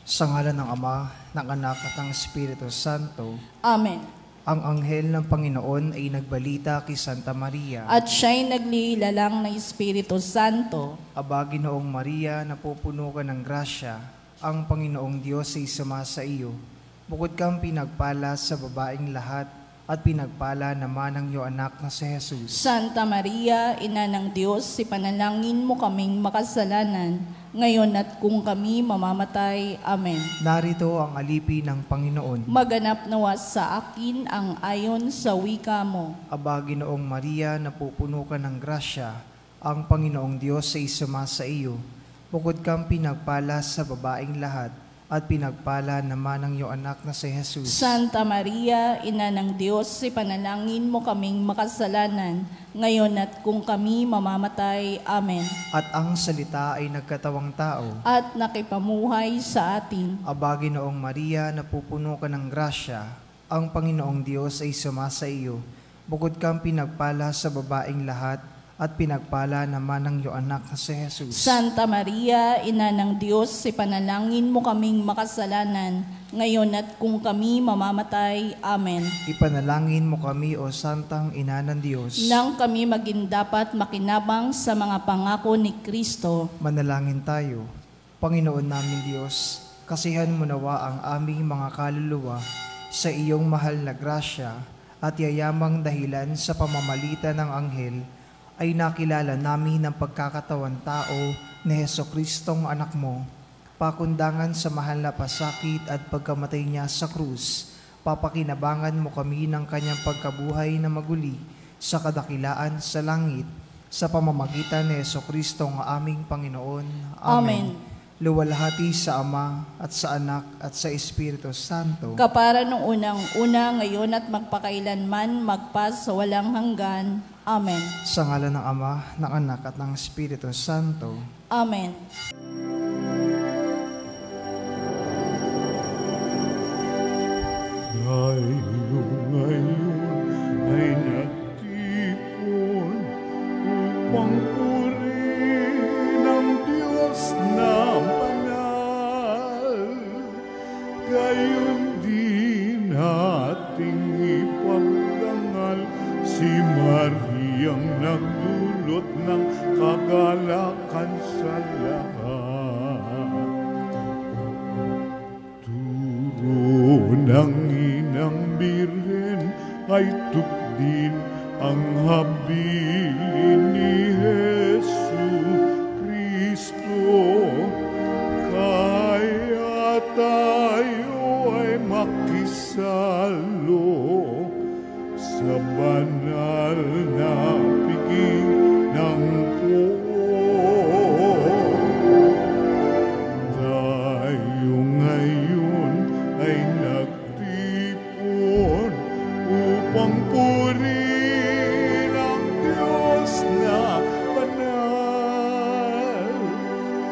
Sa ngalan ng Ama, ng Anak at ng Espiritu Santo. Amen. Ang anghel ng Panginoon ay nagbalita kay Santa Maria. At siya'y naglilalang ng Espiritu Santo. Aba, Ginoong Maria, napupuno ka ng grasya, ang Panginoong Diyos ay sumasa iyo. Bukod kang pinagpala sa babaeng lahat, at pinagpala naman ang iyong anak na si Jesus. Santa Maria, Ina ng Diyos, ipanalangin mo kaming makasalanan, ngayon at kung kami mamamatay. Amen. Narito ang alipin ng Panginoon. Maganap nawa sa akin ang ayon sa wika mo. Aba, Ginoong Maria, napupuno ka ng grasya, ang Panginoong Diyos ay sumasa iyo. Bukod kang pinagpala sa babaeng lahat, at pinagpala naman ang iyong anak na si Jesus. Santa Maria, Ina ng Diyos, ipanalangin mo kaming makasalanan, ngayon at kung kami mamamatay. Amen. At ang salita ay nagkatawang tao. At nakipamuhay sa atin. Aba, Ginoong Maria, napupuno ka ng grasya, ang Panginoong Diyos ay sumasa iyo. Bukod kang pinagpala sa babaeng lahat, at pinagpala naman ang iyong anak na si Jesus. Santa Maria, Ina ng Diyos, ipanalangin mo kaming makasalanan, ngayon at kung kami mamamatay. Amen. Ipanalangin mo kami, O Santang Ina ng Diyos, nang kami maging dapat makinabang sa mga pangako ni Kristo. Manalangin tayo. Panginoon namin Diyos, kasihan mo nawa ang aming mga kaluluwa sa iyong mahal na grasya at yayamang dahilan sa pamamalitan ng anghel ay nakilala namin ang pagkakatawan tao ni Jesucristong anak mo, pakundangan sa mahal na pasakit at pagkamatay niya sa krus. Papakinabangan mo kami ng kanyang pagkabuhay na maguli sa kadakilaan sa langit, sa pamamagitan ni Jesucristong aming Panginoon. Amen. Luwalhati sa Ama at sa Anak at sa Espiritu Santo. Kapara nung unang-una, ngayon at magpakailanman, magpas sa walang hanggan. Amen. Sa ngalan ng Ama, ng Anak at ng Espiritu Santo. Amen. Ngayon ay nagtipon upang purihin ang Diyos na banal. Gayon din ating ipagdangal si Mariang nagdulot ng kagalakan sa lahat. Turo ng Inang Birhen ay tukdin ang habilin ni Jesu Kristo. Kaya tayo ay makisalo sa banal na piging ng poon. Tayo ngayon ay nagtipon upang purihin ang Diyos na banal.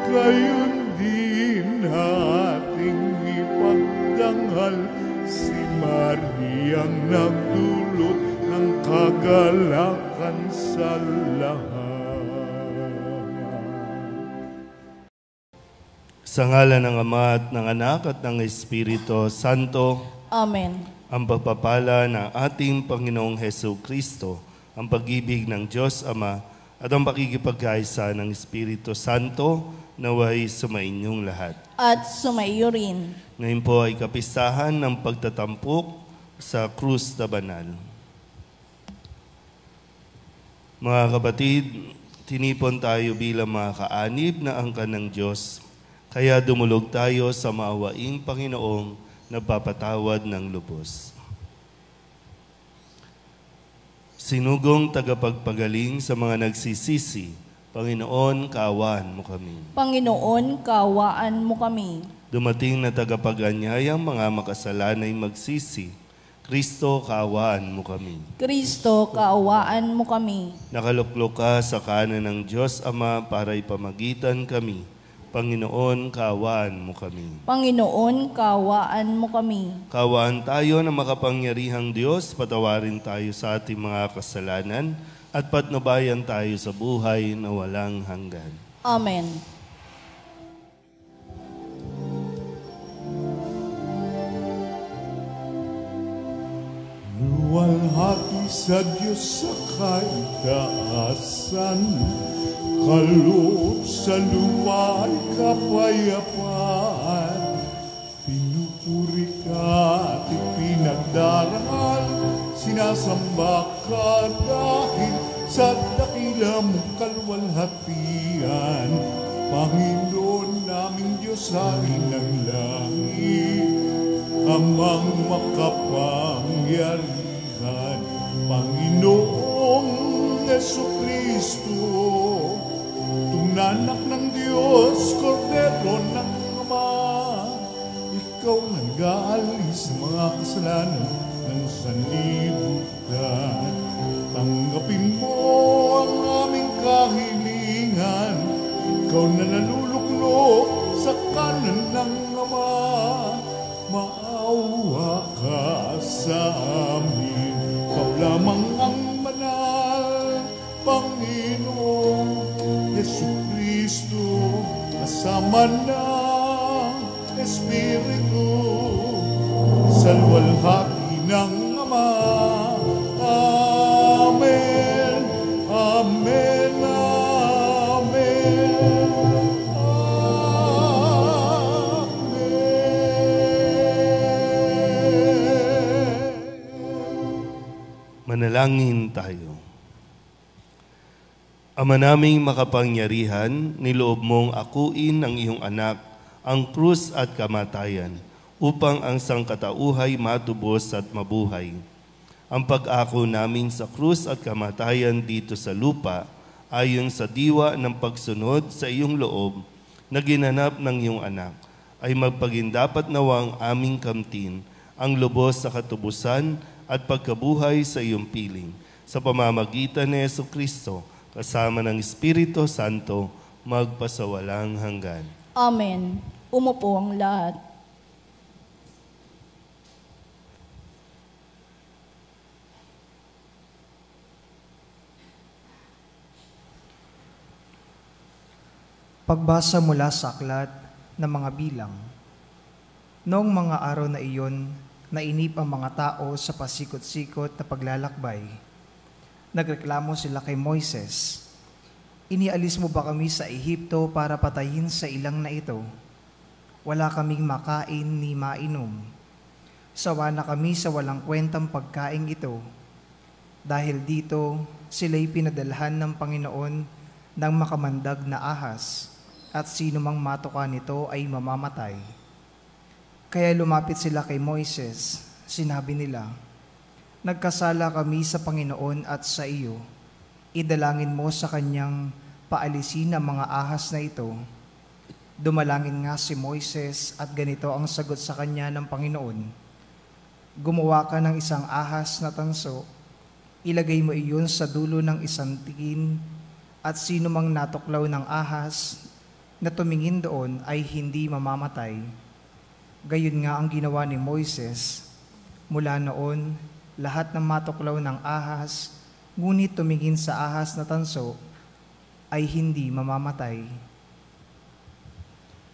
Gayon din ating ipagdangal si Mariang nagdulot ng kagalakan sa lahat. Sa ngalan ng Ama at ng Anak at ng Espiritu Santo. Amen. Ang pagpapala ng ating Panginoong Hesus Kristo, ang pag-ibig ng Diyos Ama at ang pakikipagkaisa ng Espiritu Santo naway sumainyong lahat. At sumaiyo rin. Ngayon po ay kapistahan ng pagtatampok sa krus na banal. Mga kapatid, tinipon tayo bilang mga kaanib na angkan ng Diyos, kaya dumulog tayo sa maawaing Panginoong nagpapatawad ng lubos. Sinugong tagapagpagaling sa mga nagsisisi, Panginoon, kaawaan mo kami. Panginoon, kaawaan mo kami. Dumating na tagapag-anyayang mga makasalanay magsisi, Kristo, kaawaan mo kami. Kristo, kaawaan mo kami. Nakaluklok ka sa kanan ng Diyos Ama para ipamagitan kami. Panginoon, kaawaan mo kami. Panginoon, kaawaan mo kami. Kaawaan tayo na makapangyarihang Diyos, patawarin tayo sa ating mga kasalanan at patnubayan tayo sa buhay na walang hanggan. Amen. Luwalhati sa Diyos sa kaitaasan, kaloob sa lupa ay kapayapaan. Pinupuri ka at ipinagdarangal, sinasamba ka dahil sa dakila mong kalwalhatian. Panginoon naming Diyos, Hari ng langit, Amang makapangyarihan, Panginoong Jesucristo, Tungnanak ng Diyos, Kordero ng Ama, Ikaw nag-aalis sa mga kasalanan ng sanlibutan. Tanggapin mo ang aming kahilingan, Ikaw na naluluklok sa kanan ng Ama. Maawa ka sa amin, Ikaw lamang ang banal, Panginoong Jesucristo, kasama ng Espiritu, sa luwalhati ng Ama. Amen, Amen, Amen. Manalangin tayo. Ama naming makapangyarihan, niloob mong akuin ng iyong anak ang krus at kamatayan upang ang sangkatauhay matubos at mabuhay. Ang pag-ako namin sa krus at kamatayan dito sa lupa ayon sa diwa ng pagsunod sa iyong loob na ginanap ng iyong anak ay magpagindapat nawang aming kamtin ang lubos sa katubusan at pagkabuhay sa iyong piling sa pamamagitan ni Jesucristo kasama ng Espiritu Santo magpasawalang hanggan. Amen. Umupo ang lahat. Pagbasa mula sa aklat ng mga bilang. Noong mga araw na iyon, nainip ang mga tao sa pasikot-sikot na paglalakbay. Nagreklamo sila kay Moises, "Inialis mo ba kami sa Ehipto para patayin sa ilang na ito? Wala kaming makain ni mainom. Sawa na kami sa walang kwentang pagkain ito. Dahil dito, sila'y pinadalhan ng Panginoon ng makamandag na ahas, at sino mang matuka nito ay mamamatay." Kaya lumapit sila kay Moises, sinabi nila, "Nagkasala kami sa Panginoon at sa iyo. Idalangin mo sa kanyang paalisin ang mga ahas na ito." Dumalangin nga si Moises at ganito ang sagot sa kanya ng Panginoon, "Gumawa ka ng isang ahas na tanso, ilagay mo iyon sa dulo ng isang tikin, at sino mang natuklaw ng ahas na tumingin doon ay hindi mamamatay." Gayon nga ang ginawa ni Moises. Mula noon, lahat ng matuklaw ng ahas, ngunit tumingin sa ahas na tanso, ay hindi mamamatay.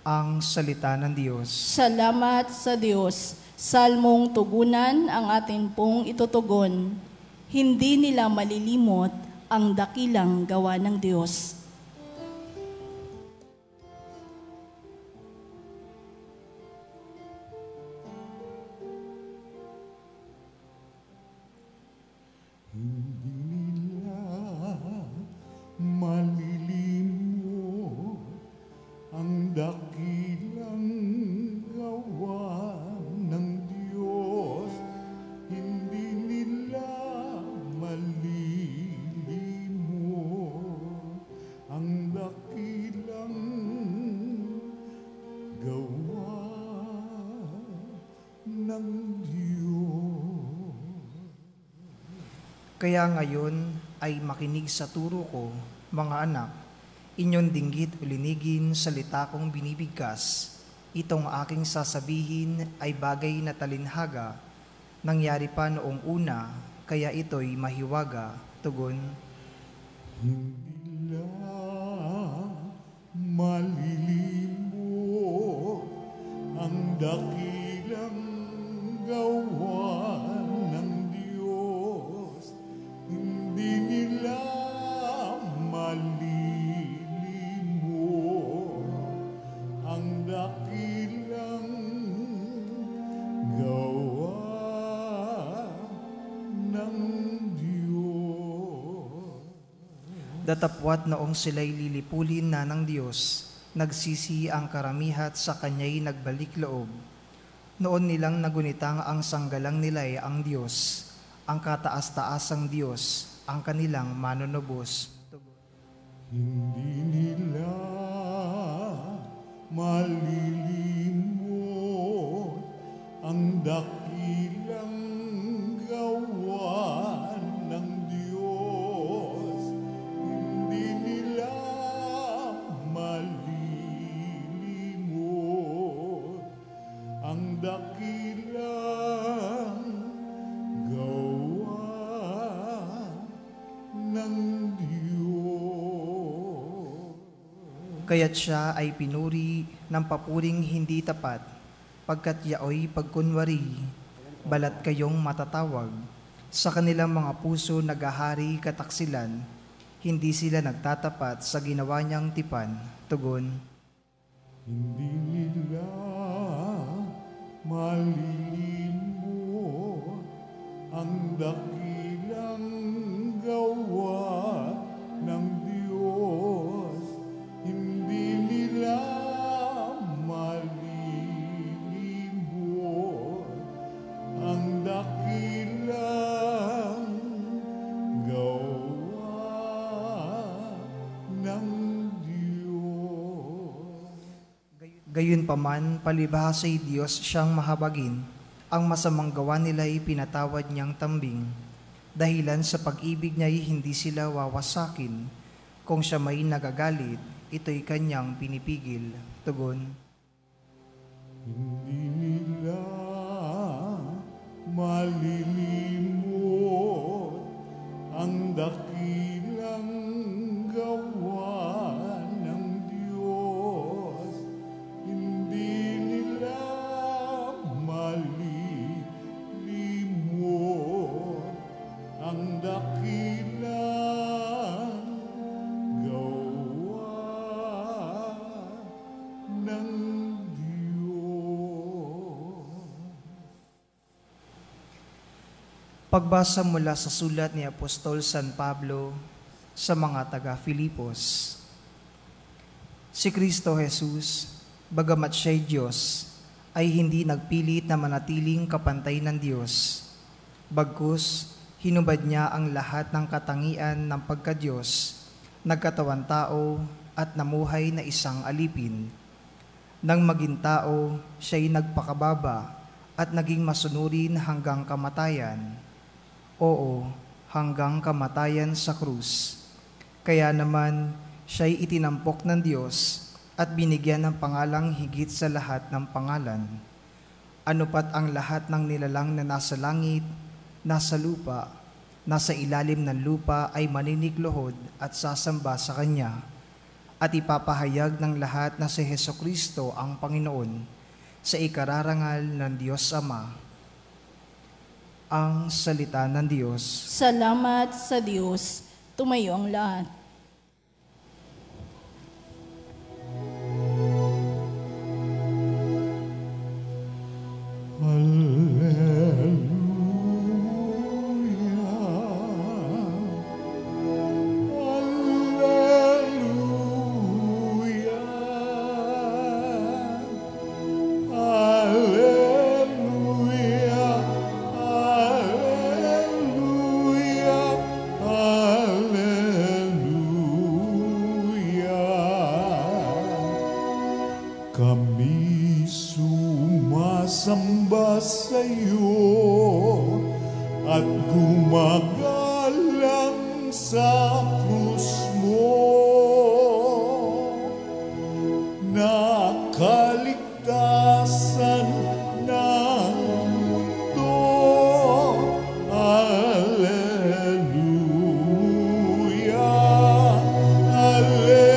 Ang salita ng Diyos. Salamat sa Diyos. Salmong tugunan ang atin pong itutugon. Hindi nila malilimot ang dakilang gawa ng Diyos. Hindi nila malilimot ang dakilang gawa ng Diyos. Hindi nila malilimot ang dakilang gawa ng Diyos. Kaya ngayon ay makinig sa turo ko, mga anak. Inyong dinggit o linigin salita kong binibigkas. Itong aking sasabihin ay bagay na talinhaga. Nangyari pa noong una, kaya ito'y mahiwaga. Tugon, Hindi lang malilimot ang dakilang gawa ng Diyos. Datapwat noong sila'y lilipulin na ng Diyos, nagsisi ang karamihat sa kanya'y nagbalik loob. Noon nilang nagunitang ang sanggalang nila'y ang Diyos, ang kataas-taasang Diyos, ang kanilang manunubos. Hindi nila malilimot ang dakilang gawa ng Diyos. Hindi nila malilimot ang dakilang gawa ng Diyos. Kaya't siya ay pinuri ng papuring hindi tapat, pagkat yaoy pagkunwari, balat kayong matatawag. Sa kanilang mga puso nagahari kataksilan, hindi sila nagtatapat sa ginawa niyang tipan. Tugon, Hindi nila malilimot ang dakilang gawa ng Diyos. Hindi nila malilimot ang dakilang gawa ng Diyos. gayunpaman palibhasa'y Diyos siyang mahabagin, ang masamang gawa nila'y pinatawad niyang tambing. Dahilan sa pag-ibig niya'y hindi sila wawasakin, kung siya may nagagalit, ito'y kanyang pinipigil. Tugon, Hindi nila malilimot ang dakilang gawa ng Diyos. Hindi nila malilimot ang dakilang gawa ng Diyos. pagbasa mula sa sulat ni Apostol San Pablo sa mga taga-Filipos. Si Kristo Jesus, bagamat siya'y Diyos, ay hindi nagpilit na manatiling kapantay ng Diyos. Bagkus, hinubad niya ang lahat ng katangian ng pagka-Diyos, nagkatawan tao at namuhay na isang alipin. Nang maging tao, siya'y nagpakababa at naging masunurin hanggang kamatayan. Oo, hanggang kamatayan sa krus. Kaya naman, siya'y itinampok ng Diyos at binigyan ng pangalang higit sa lahat ng pangalan. Ano pat ang lahat ng nilalang na nasa langit, nasa lupa, nasa ilalim ng lupa ay maninikluhod at sasamba sa Kanya. At ipapahayag ng lahat na si Hesukristo ang Panginoon sa ikararangal ng Diyos Ama. Ang salita ng Diyos. Salamat sa Diyos. Tumayo ang lahat. Kami sumasamba sa iyo at gumagalang sa krus mo na kaligtasan ng mundo. Alleluia, Alleluia.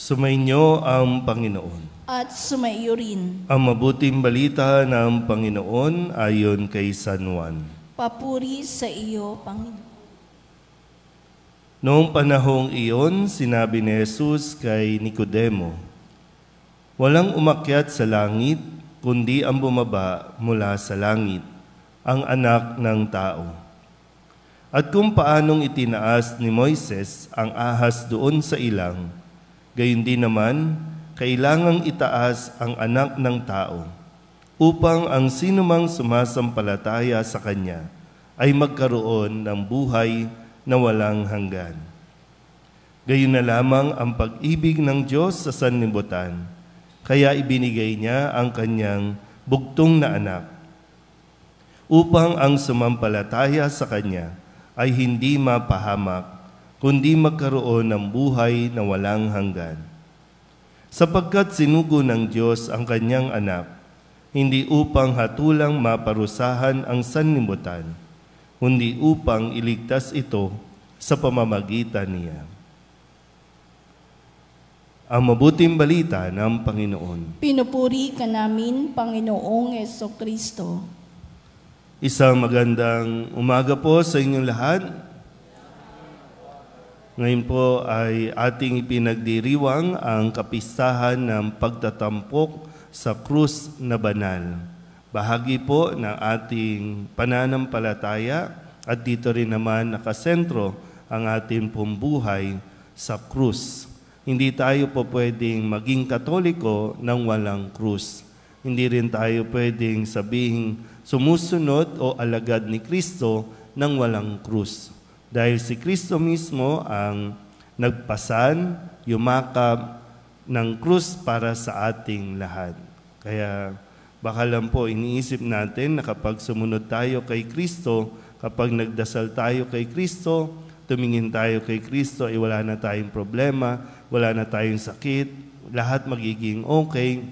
Sumainyo ang Panginoon. At sumaiyo rin. Ang mabuting balita ng Panginoon ayon kay San Juan. Papuri sa iyo, Panginoon. Noong panahong iyon, sinabi ni Jesus kay Nicodemo, Walang umakyat sa langit, kundi ang bumaba mula sa langit, ang anak ng tao. At kung paanong itinaas ni Moises ang ahas doon sa ilang, gayon din naman, kailangang itaas ang anak ng tao, upang ang sinumang sumasampalataya sa kanya ay magkaroon ng buhay na walang hanggan. Gayon na lamang ang pag-ibig ng Diyos sa sanlibutan, kaya ibinigay niya ang kanyang bugtong na anak, upang ang sumampalataya sa kanya ay hindi mapahamak, kundi magkaroon ng buhay na walang hanggan. Sapagkat sinugo ng Diyos ang kanyang anak, hindi upang hatulang maparusahan ang sanlibutan, kundi upang iligtas ito sa pamamagitan niya. Ang mabuting balita ng Panginoon. Pinupuri ka namin, Panginoong Jesucristo. Isang magandang umaga po sa inyong lahat. Ngayon po ay ating ipinagdiriwang ang kapistahan ng pagtatampok sa krus na banal. Bahagi po ng ating pananampalataya at dito rin naman nakasentro ang ating pumbuhay sa krus. Hindi tayo po pwedeng maging Katoliko nang walang krus. Hindi rin tayo pwedeng sabihing sumusunod o alagad ni Kristo nang walang krus. Dahil si Kristo mismo ang nagpasan, yumakap ng krus para sa ating lahat. Kaya baka lang po iniisip natin na kapag sumunod tayo kay Kristo, kapag nagdasal tayo kay Kristo, tumingin tayo kay Kristo, ay wala na tayong problema, wala na tayong sakit, lahat magiging okay.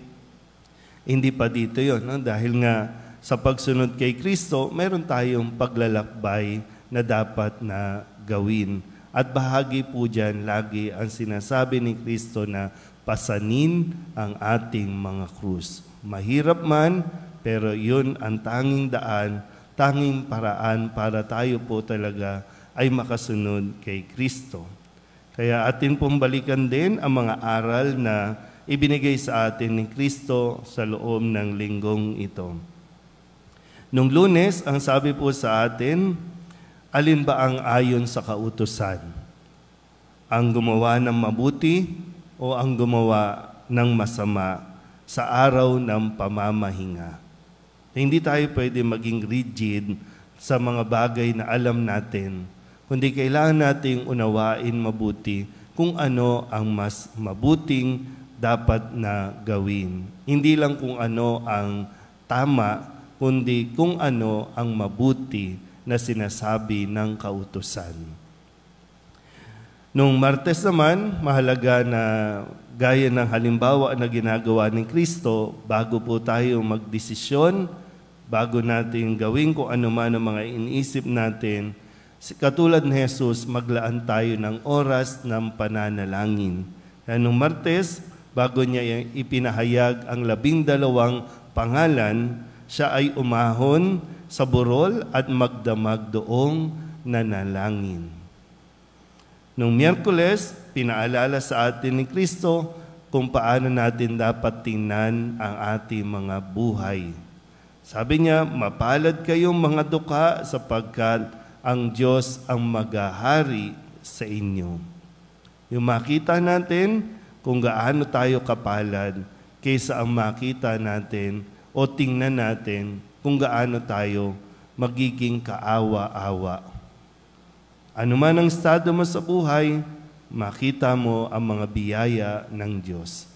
Hindi pa dito yun, no? Dahil nga sa pagsunod kay Kristo, meron tayong paglalakbay na dapat na gawin. At bahagi po dyan lagi ang sinasabi ni Kristo na pasanin ang ating mga krus. Mahirap man, pero yun ang tanging daan, tanging paraan para tayo po talaga ay makasunod kay Kristo. Kaya atin pong balikan din ang mga aral na ibinigay sa atin ni Kristo sa loob ng linggong ito. Nung Lunes, ang sabi po sa atin, alin ba ang ayon sa kautusan? Ang gumawa ng mabuti o ang gumawa ng masama sa araw ng pamamahinga? Hindi tayo pwede maging rigid sa mga bagay na alam natin, kundi kailangan nating unawain mabuti kung ano ang mas mabuting dapat na gawin. Hindi lang kung ano ang tama, kundi kung ano ang mabuti na sinasabi ng kautusan. Nung Martes naman, mahalaga na gaya ng halimbawa na ginagawa ni Kristo, bago po tayo magdesisyon, bago natin gawin kung ano man ang mga iniisip natin, katulad ni Jesus, maglaan tayo ng oras ng pananalangin. Kaya nung Martes, bago niya ipinahayag ang 12 pangalan, siya ay umahon sa burol at magdamag doong nanalangin. Nung Miyerkules, pinaalala sa atin ni Kristo kung paano natin dapat tingnan ang ating mga buhay. Sabi niya, mapalad kayong mga dukha sapagkat ang Diyos ang maghahari sa inyo. Yung makita natin kung gaano tayo kapalad kaysa ang makita natin o tingnan natin kung gaano tayo magiging kaawa-awa. Ano man ang estado mo sa buhay, makita mo ang mga biyaya ng Diyos.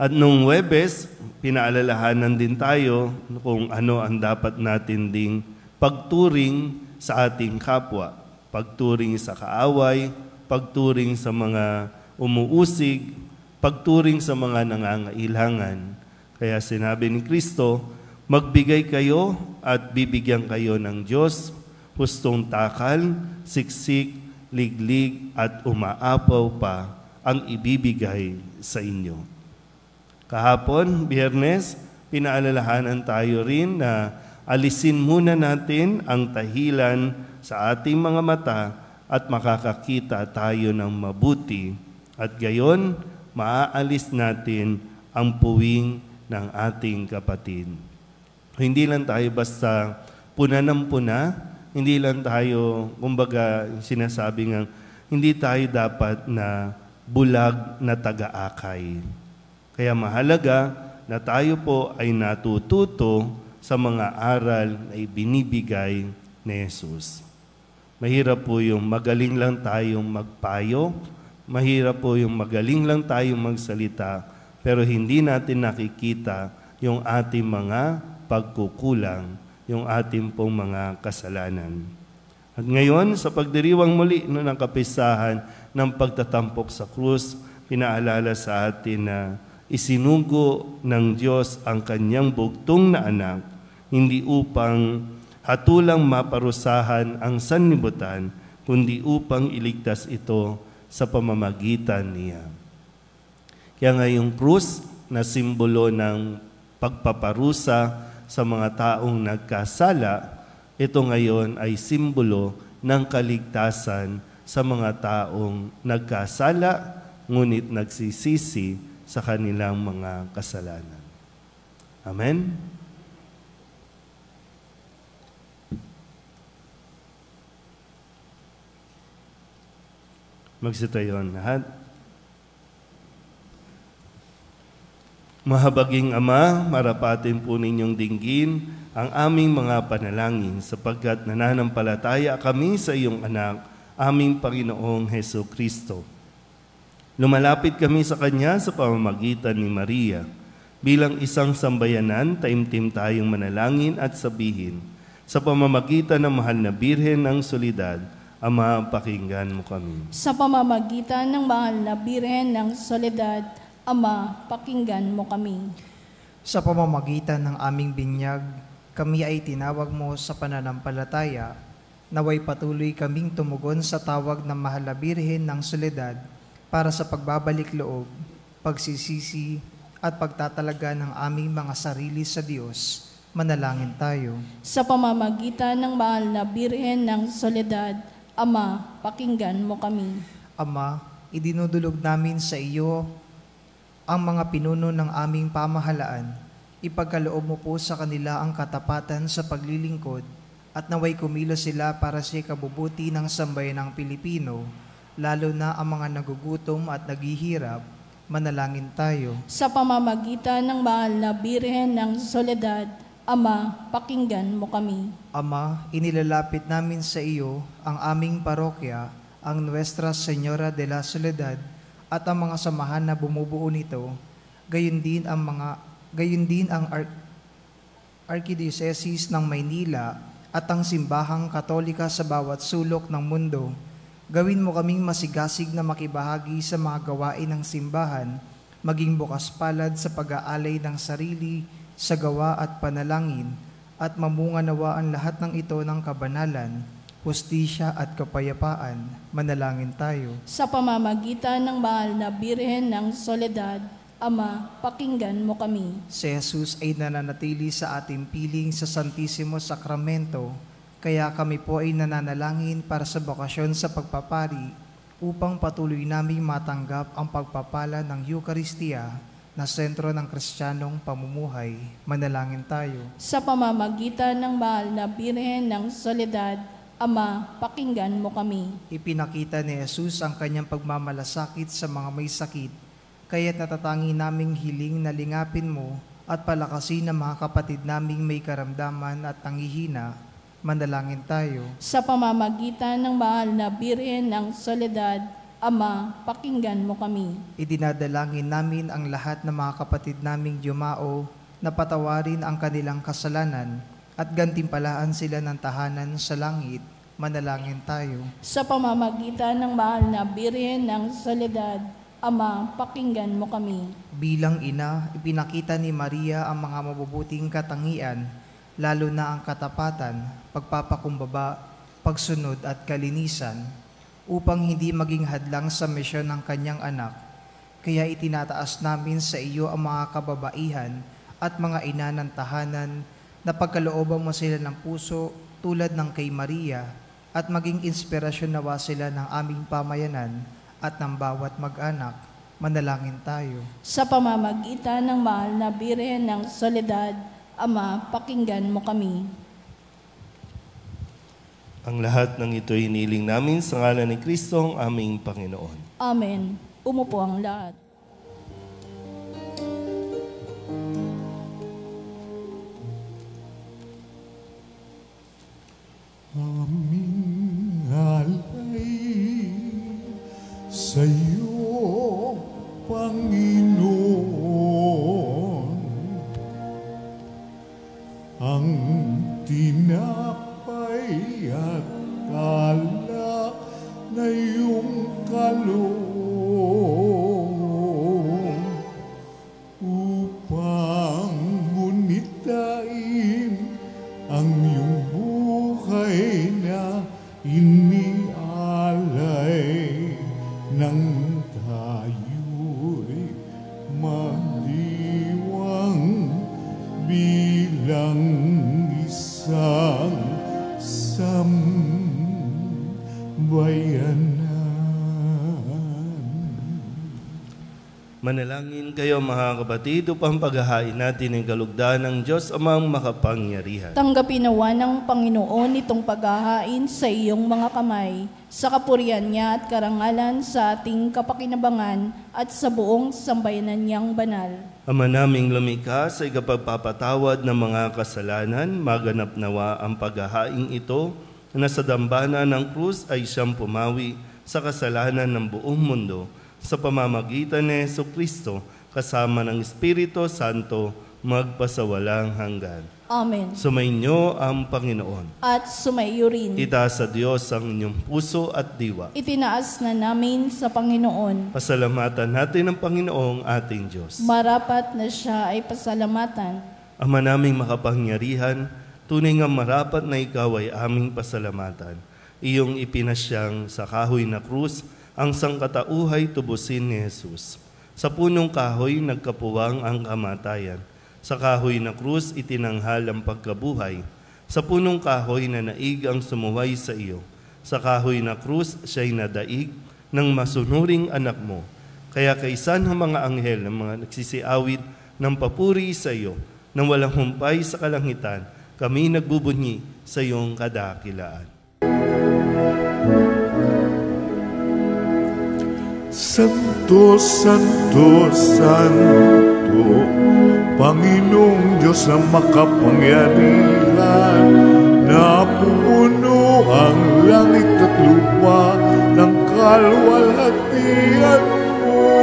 At nung Huwebes, pinaalalahanan din tayo kung ano ang dapat natin ding pagturing sa ating kapwa, pagturing sa kaaway, pagturing sa mga umuusig, pagturing sa mga nangangailangan. Kaya sinabi ni Kristo, magbigay kayo at bibigyan kayo ng Diyos, hustong takal, siksik, liglig at umaapaw pa ang ibibigay sa inyo. Kahapon, Biyernes, pinaalalahanan tayo rin na alisin muna natin ang tahilan sa ating mga mata at makakakita tayo ng mabuti. At gayon, maaalis natin ang puwing ng ating kapatid. Hindi lang tayo basta puna ng puna, hindi lang tayo, kumbaga sinasabi nga, hindi tayo dapat na bulag na taga-akay. Kaya mahalaga na tayo po ay natututo sa mga aral na ibinibigay ni Jesus. Mahirap po yung magaling lang tayong magpayo, mahirap po yung magaling lang tayong magsalita, pero hindi natin nakikita yung ating mga pagkukulang, yung ating pong mga kasalanan. At ngayon, sa pagdiriwang muli ng kapistahan ng pagtatampok sa krus, pinaalala sa atin na isinugo ng Diyos ang kanyang bugtong na anak, hindi upang hatulang maparusahan ang sanlibutan, kundi upang iligtas ito sa pamamagitan niya. Kaya nga yung krus na simbolo ng pagpaparusa sa mga taong nagkasala, ito ngayon ay simbolo ng kaligtasan sa mga taong nagkasala, ngunit nagsisisi sa kanilang mga kasalanan. Amen? Magsitayo ang lahat. Mahabaging Ama, marapatin po ninyong dinggin ang aming mga panalangin sapagkat nananampalataya kami sa iyong anak, aming Panginoong Heso Kristo. Lumalapit kami sa Kanya sa pamamagitan ni Maria. Bilang isang sambayanan, taimtim tayong manalangin at sabihin, sa pamamagitan ng mahal na Birhen ng Soledad, Ama, pakinggan mo kami. Sa pamamagitan ng mahal na Birhen ng Soledad, Ama, pakinggan mo kami. Sa pamamagitan ng aming binyag, kami ay tinawag mo sa pananampalataya, naway patuloy kaming tumugon sa tawag ng mahal na Birhen ng Soledad para sa pagbabalik loob, pagsisisi at pagtatalaga ng aming mga sarili sa Diyos. Manalangin tayo. Sa pamamagitan ng mahal na Birhen ng Soledad, Ama, pakinggan mo kami. Ama, idinudulog namin sa iyo ang mga pinuno ng aming pamahalaan. Ipagkaloob mo po sa kanila ang katapatan sa paglilingkod at naway kumilos sila para sa ikabubuti ng sambayanang Pilipino, lalo na ang mga nagugutom at naghihirap. Manalangin tayo. Sa pamamagitan ng mahal na Birhen ng Soledad, Ama, pakinggan mo kami. Ama, inilalapit namin sa iyo ang aming parokya, ang Nuestra Señora de la Soledad, at ang mga samahan na bumubuo nito, gayon din ang Archdiocese ng Maynila at ang simbahang Katolika sa bawat sulok ng mundo. Gawin mo kaming masigasig na makibahagi sa mga gawain ng simbahan, maging bukas palad sa pag-aalay ng sarili sa gawa at panalangin, at mamunga nawa ang lahat ng ito ng kabanalan, hustisya at kapayapaan. Manalangin tayo. Sa pamamagitan ng mahal na Birhen ng Soledad, Ama, pakinggan mo kami. Si Jesus ay nananatili sa ating piling sa Santisimo Sakramento, kaya kami po ay nananalangin para sa bokasyon sa pagpapari upang patuloy naming matanggap ang pagpapala ng Eucharistia na sentro ng Kristiyanong pamumuhay. Manalangin tayo. Sa pamamagitan ng mahal na Birhen ng Soledad, Ama, pakinggan mo kami. Ipinakita ni Jesus ang kanyang pagmamalasakit sa mga may sakit, kaya't natatangi naming hiling na lingapin mo at palakasin ang mga kapatid naming may karamdaman at nanghihina. Manalangin tayo. Sa pamamagitan ng mahal na Birhen ng Soledad, Ama, pakinggan mo kami. Idinadalangin namin ang lahat ng mga kapatid naming yumao na patawarin ang kanilang kasalanan at gantimpalaan sila ng tahanan sa langit. Manalangin tayo. Sa pamamagitan ng mahal na Birhen ng Soledad, Ama, pakinggan mo kami. Bilang ina, ipinakita ni Maria ang mga mabubuting katangian, lalo na ang katapatan, pagpapakumbaba, pagsunod at kalinisan, upang hindi maging hadlang sa misyon ng kanyang anak. Kaya itinataas namin sa iyo ang mga kababaihan at mga ina ng tahanan na pagkalooban mo sila ng puso tulad ng kay Maria at maging inspirasyon nawa sila ng aming pamayanan at ng bawat mag-anak. Manalangin tayo. Sa pamamagitan ng mahal na Birhen ng Soledad, Ama, pakinggan mo kami. Ang lahat ng ito hiniling namin sa ngalan ni Kristo ang aming Panginoon. Amen. Umupo ang lahat. Aming alay sa'yo, Panginoon, ang tinapay at alak na iyong kaloob upang gunitain ang iyong buhay na inialay nang tayo'y magdiwang bilang isang sambayanan. Manalangin kayo mga kapatid upang paghahain natin ang kalugdan ng Diyos Amang makapangyarihan. Tanggapin nawa ng Panginoon itong paghahain sa iyong mga kamay, sa kapurihan niya at karangalan sa ating kapakinabangan at sa buong sambayanan niyang banal. Ama naming lumikha sa ikapagpapatawad ng mga kasalanan, maganap nawa ang paghahain ito na sa dambana ng krus ay siyang pumawi sa kasalanan ng buong mundo sa pamamagitan ni Jesucristo kasama ng Espiritu Santo magpasawalang hanggan. Amen. Sumainyo ang Panginoon. At sumaiyo rin. Itaas sa Diyos ang inyong puso at diwa. Itinaas na namin sa Panginoon. Pasalamatan natin ang Panginoong ating Diyos. Marapat na siya ay pasalamatan. Ama naming makapangyarihan, tunay nga marapat na ikaw ay aming pasalamatan. Iyong ipinasyang sa kahoy na krus, ang sangkatauhay tubusin ni Jesus. Sa punong kahoy nagkapuwang ang kamatayan. Sa kahoy na krus itinanghal ang pagkabuhay. Sa punong kahoy na naig ang sumuway sa iyo. Sa kahoy na krus siya'y nadaig ng masunuring anak mo. Kaya kaysa ng mga anghel ng mga nagsisiawit ng papuri sa iyo, nang walang humpay sa kalangitan, kami nagbubunyi sa iyong kadakilaan. Santo, Santo, Santo, Panginoong Diyos na makapangyarihan, napupuno ang langit at lupa ng kalwalhatian mo.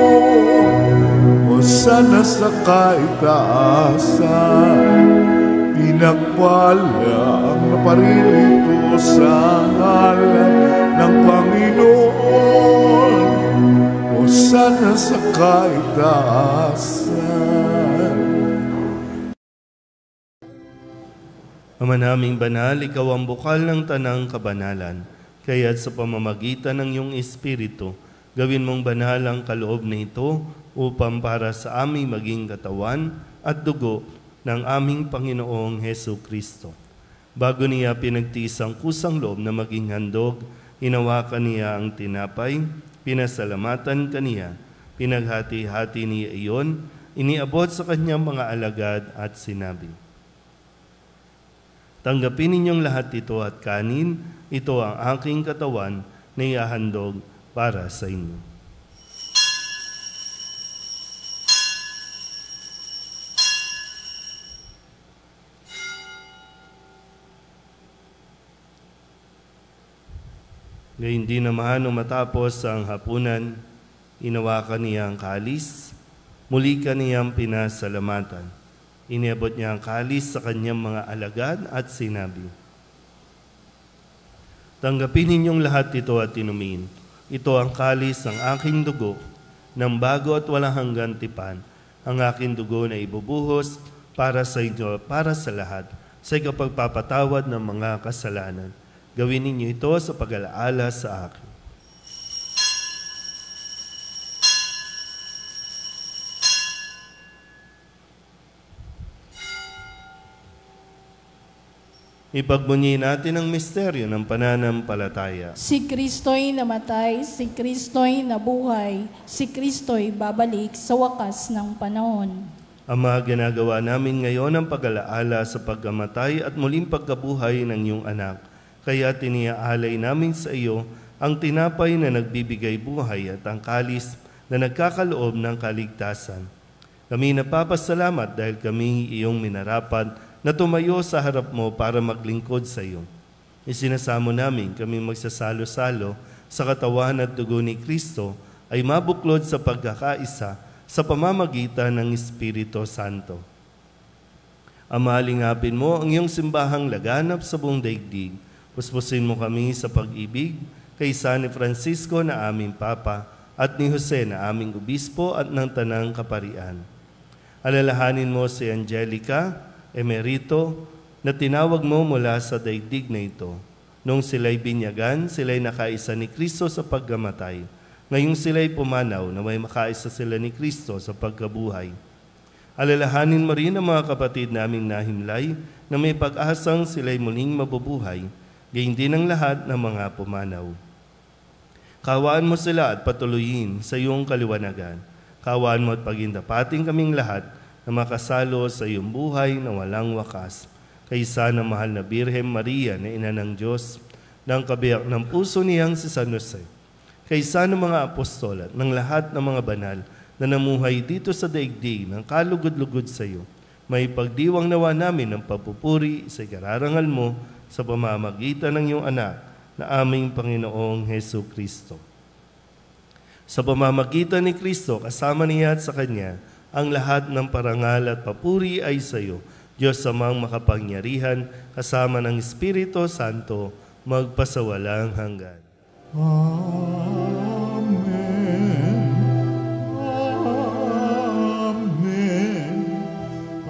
Hosana sa kaitaasan, pinagpala ang naparirito sa ngalan ng Panginoon. Hosana sa kaitaasan. Ama naming banal, ikaw ang bukal ng tanang kabanalan. Kaya't sa pamamagitan ng iyong Espiritu, gawin mong banal ang kaloob na ito upang para sa aming maging katawan at dugo ng aming Panginoong Hesu Kristo. Bago niya pinagtiis ang kusang loob na maging handog, hinawakan niya ang tinapay, pinasalamatan kaniya, pinaghati-hati niya iyon, iniabot sa kanyang mga alagad at sinabi, tanggapin ninyong lahat ito at kanin, ito ang aking katawan na ihahandog para sa inyo. Gayun din naman nung matapos ang hapunan, inawakan niya ang kalis, muli kaniyang pinasalamatan. Iniabot niya ang kalis sa kanyang mga alagad at sinabi, tanggapin ninyong lahat ito at inumin. Ito ang kalis ng aking dugo, ng bago at walang hanggang tipan. Ang aking dugo na ibubuhos para sa inyo, para sa lahat, sa ikapagpapatawad ng mga kasalanan. Gawin ninyo ito sa pag-alaala sa akin. Ipagbunyi natin ang misteryo ng pananampalataya. Si Kristo'y namatay, si Kristo'y nabuhay, si Kristo'y babalik sa wakas ng panahon. Ama, ginagawa namin ngayon ang pag-alaala sa pagkamatay at muling pagkabuhay ng iyong anak. Kaya tiniaalay namin sa iyo ang tinapay na nagbibigay buhay at ang kalis na nagkakaloob ng kaligtasan. Kami napapasalamat dahil kami iyong minarapat na tumayo sa harap mo para maglingkod sa iyo. Isinasamo namin kami magsasalo-salo sa katawan at dugo ni Kristo ay mabuklod sa pagkakaisa sa pamamagitan ng Espiritu Santo. Ama, lingapin mo ang iyong simbahang laganap sa buong daigdig. Puspusin mo kami sa pag-ibig kay San Francisco na aming Papa at ni Jose na aming Obispo at ng Tanang Kaparian. Alalahanin mo si Angelica Emerito na tinawag mo mula sa daigdig na ito. Nung sila'y binyagan, sila'y nakaisa ni Kristo sa pagkamatay. Ngayong sila'y pumanaw na may makaisa sila ni Kristo sa pagkabuhay. Alalahanin mo rin ang mga kapatid naming nahimlay na may pag-asang sila'y muling mabubuhay, gayon din ang lahat ng mga pumanaw. Kawaan mo sila at patuloyin sa iyong kaliwanagan. Kawaan mo at pagindapating kaming lahat na makasalo sa iyong buhay na walang wakas. Kaysa ng mahal na Birhen Maria na ina ng Diyos, ng kabiyak ng puso niyang si San Jose, kaysa ng mga apostol at ng lahat ng mga banal na namuhay dito sa daigdig ng kalugod-lugod sa iyo, may pagdiwang nawa namin ng papupuri sa ikararangal mo sa pamamagitan ng iyong anak na aming Panginoong Hesu Kristo. Sa pamamagitan ni Kristo, kasama niya at sa Kanya, ang lahat ng parangal at papuri ay sa iyo, Diyos amang makapangyarihan, kasama ng Espiritu Santo, magpasawalang hanggan. Amen. Amen.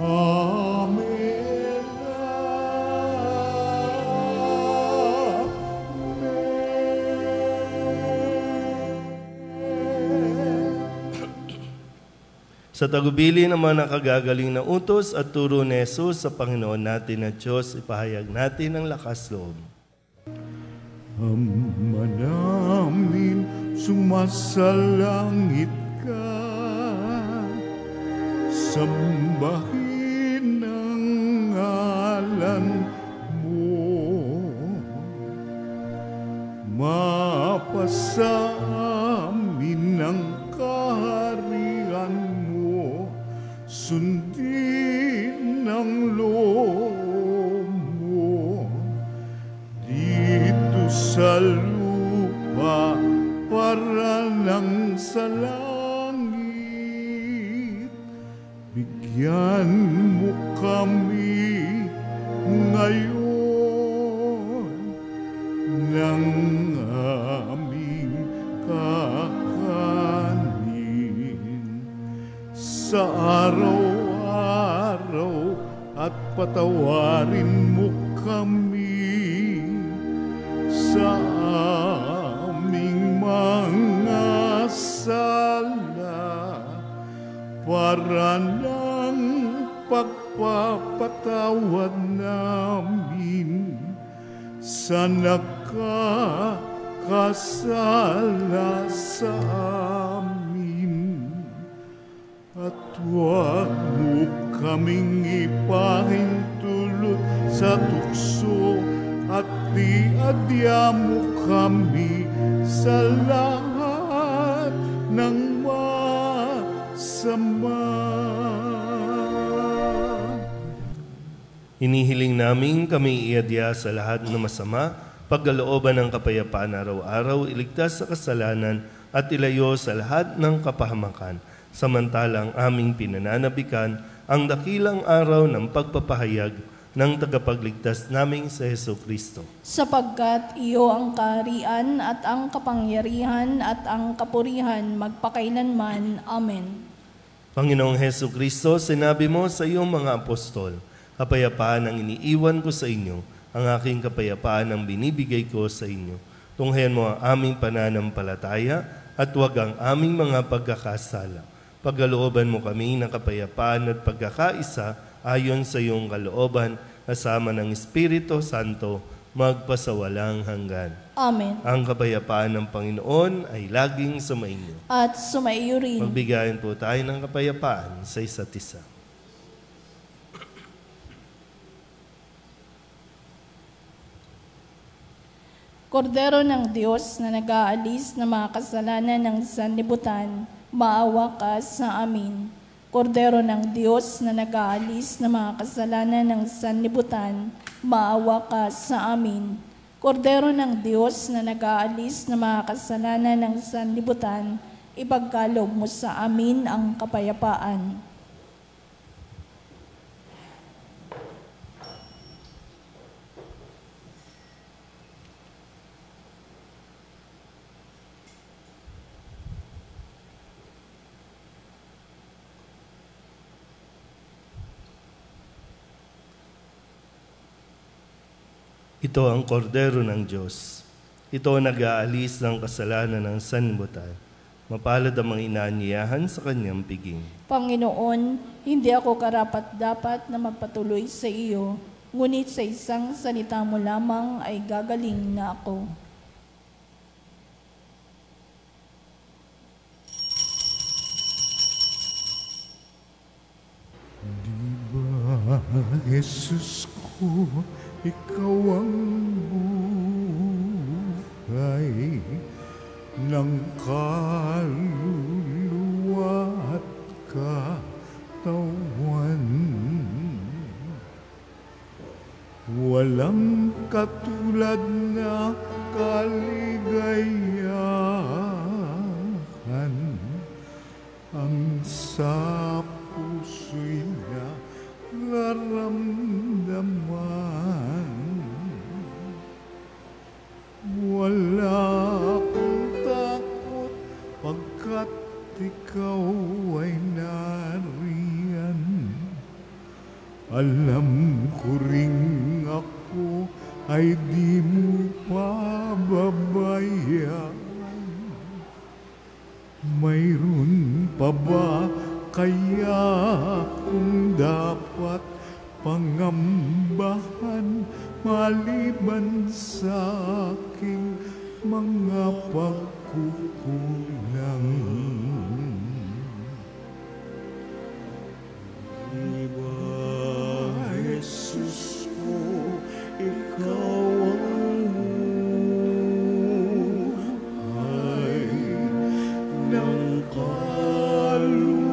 Amen. Sa tagubili ng mga nakagagaling na utos at turo ni Jesus sa Panginoon natin na Diyos, ipahayag natin ang lakas loob. Ama namin, sumasalangit ka, sambahin ang ngalan mo, mapasa amin ang kaharian mo, sundin ang loob mo, dito sa lupa para lang sa langit. Bigyan mo kami ngayon ng aming kakanin sa araw-araw at patawarin mo kami sa aming mga sala para ng pagpapatawad namin sa nakakasala sa amin. At huwag mo kaming ipahintulot sa tukso at diadya mo kami sa lahat ng masama. Hinihiling namin kami iadya sa lahat ng masama, pagkalooban ng kapayapaan araw-araw, iligtas sa kasalanan at ilayo sa lahat ng kapahamakan. Samantalang aming pinananabikan ang dakilang araw ng pagpapahayag ng tagapagligtas naming sa Hesu Kristo. Sapagkat iyo ang kaharian at ang kapangyarihan at ang kapurihan magpakailanman. Amen. Panginoong Hesu Kristo, sinabi mo sa iyong mga apostol, kapayapaan ang iniiwan ko sa inyo, ang aking kapayapaan ang binibigay ko sa inyo. Tunghayan mo ang aming pananampalataya at huwag ang aming mga pagkakasala. Pagkalooban mo kami ng kapayapaan at pagkakaisa ayon sa iyong kalooban, kasama ng Espiritu Santo, magpasawalang hanggan. Amen. Ang kapayapaan ng Panginoon ay laging sumainyo. At sumaiyo rin. Magbigayan po tayo ng kapayapaan sa isa't isa. Kordero ng Diyos na nag-aalis ng mga kasalanan ng sanlibutan, maawa ka sa amin. Kordero ng Diyos na nag-aalis ng mga kasalanan ng sanlibutan, maawa ka sa amin. Kordero ng Diyos na nag-aalis ng mga kasalanan ng sanlibutan, ipagkaloob mo sa amin ang kapayapaan. Ito ang kordero ng Diyos. Ito ang nag-aalis ng kasalanan ng sanlibutan. Mapalad ang mga inaanyayahan sa kanyang piging. Panginoon, hindi ako karapat-dapat na magpatuloy sa iyo, ngunit sa isang salita mo lamang ay gagaling na ako. Di ba, Jesus ko, ikaw ang buhay ng kaluluwa at katawan. Walang katulad na kaligayahan ang sa puso'y nararamdaman. Wala akong takot pagkat ikaw ay nariyan. Alam ko ring ako ay di mo pababayaan. Mayroon pa ba kaya kung dapat pangambahan maliban sa aking mga pagkukulang? Diba, Jesus ko, ikaw ang buhay ng kaluluwa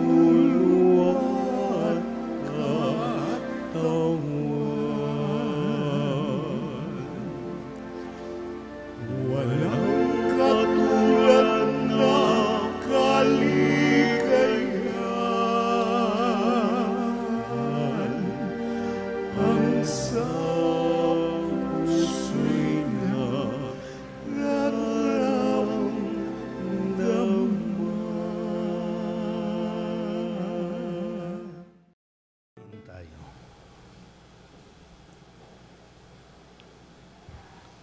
at katawan. Walang katulad na kaligayahan ang sa puso'y nararamdaman. Tayo.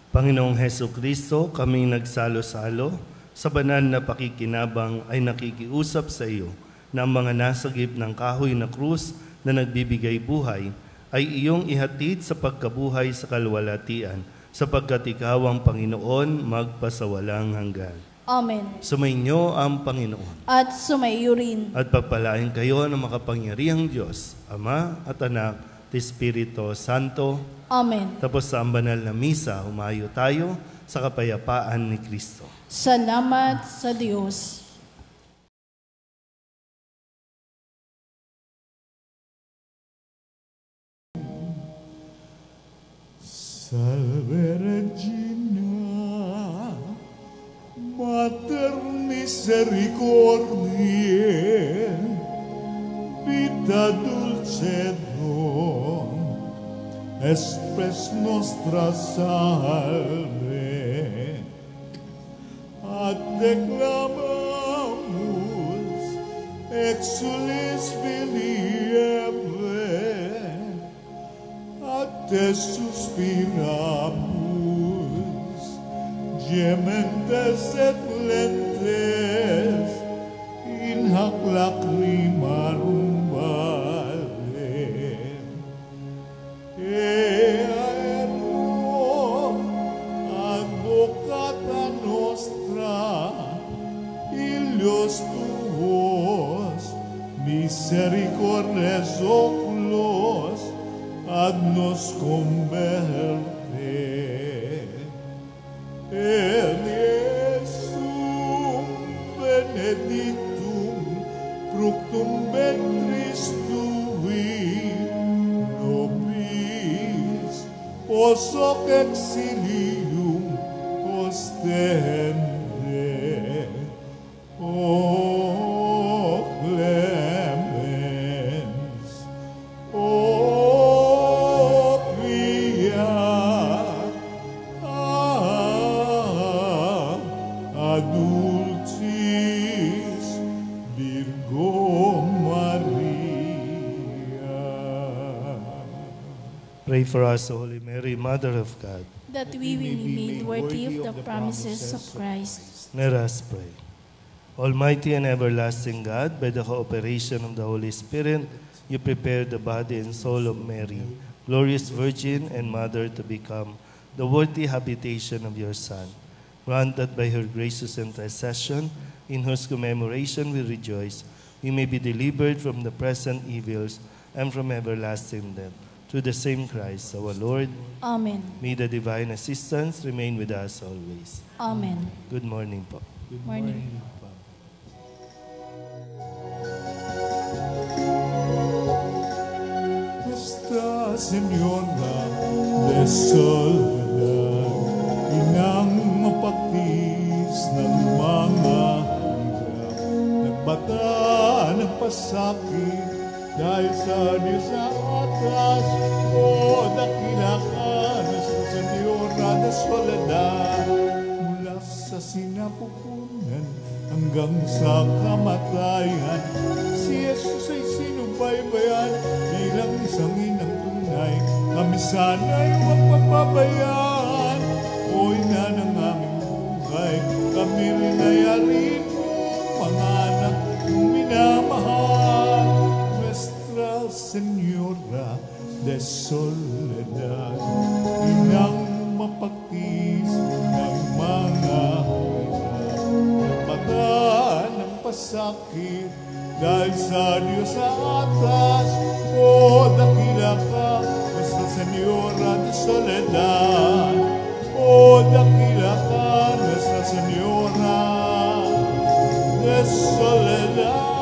Panginoong Heso Kristo, kaming nagsalo-salo sa banal na pakikinabang ay nakikiusap sa iyo na ang mga nasagip ng kahoy na krus na nagbibigay buhay ay iyong ihatid sa pagkabuhay sa kalwalatian, sapagkat ikaw ang Panginoon magpasawalang hanggan. Amen. Sumainyo ang Panginoon. At sumaiyo rin. At pagpalain kayo ng makapangyarihang Diyos, Ama at Anak at Espiritu Santo. Amen. Tapos sa ang banal na misa, humayo tayo sa kapayapaan ni Kristo. Salamat sa Diyos. Salve Regina, Mater Misericordiae, Vita Dulcedo, Espes nostra salve, ad declamamus exulis vilieve, ad te suspiramus, gementes et lentes, in hac lacrimarum vale. Dios tuos, misericordes oculos, haznos converte. En Jesum benedictum, fructum ventris tui, nobis, os hoc exilium ostende. O clemens, o pia, dulcis Virgo Maria. Pray for us, Holy Mary, Mother of God. that we will be made worthy of the promises of Christ. Let us pray. Almighty and everlasting God, by the cooperation of the Holy Spirit, you prepared the body and soul of Mary, glorious Virgin and Mother, to become the worthy habitation of your Son. Grant that by her gracious intercession, in whose commemoration we rejoice, we may be delivered from the present evils and from everlasting death. Through the same Christ, our Lord. Amen. May the divine assistance remain with us always. Amen. Good morning po. Good Morning. Nuestra Señora de Soledad, inang mapaktis ng mga hirap, nagbata ng pasakit dahil sa Diyos sa atas. O dakila ka, Nuestra Señora de Soledad, mula sa sinapupunan hanggang sa kamatayan, si Jesus ay sinubaybayan bilang isang inang tunay. Kami sana'y magpapabayaan, o ina ng aming buhay. Kami rin ay arin mo, mga anak kong minamahal. Nuestra Señora de Soledad, inang mapaktis ng mga hirap, nagpata ng pasakit dahil sa Diyos sa atas. O dakila ka, Nuestra Señora de Soledad. O dakila ka, Nuestra Señora de Soledad.